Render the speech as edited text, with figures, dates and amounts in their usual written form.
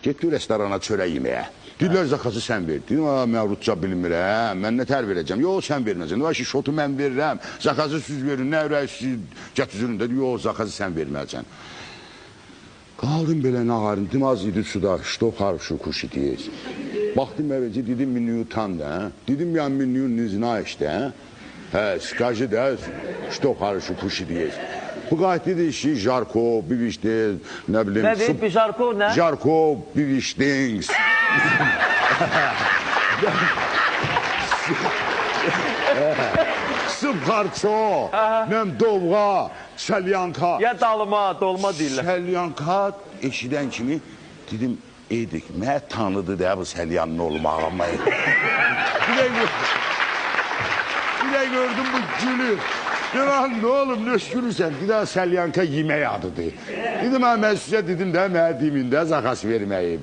Getdi restorana çörək yeməyə. Dedilər zakazı sən ver. Dedim, mən rusca bilmirəm, mən nə tər verəcəm? Yox, sən verməzsən. Yox, şotu mən verirəm, zakazı siz verin, nə ürək siz gətirin. Dedi, yox, zakazı sən verməzsən. Qaldım belə nağarın, dedim, az idi suda, что хорошо кушать. Baxdım əvvəlcə, dedim, menyu tam da. Dedim, ya menyu не знаешь da. Hə, скажи da, что хорошо кушать. Bu qayıtdı işi, Jarko, Bivişdiniz, nə bilim... Nə deyib, Jarko, nə? Jarko, Bivişdiniz. Sıbxarço, nəm dovğa, şəlyanka. Ya dalıma, dolma deyirlər. Şəlyanka eşidən kimi dedim, eydik, mənə tanıdı da bu şəlyanın olmağıma. Bir də gördüm bu gülü. Dedim, ne oğlum, ne şükürürsən? Bir daha Selyanka yemək adıdır. Dedim, mən sizə dedim də, mənə demində zakas verməyi.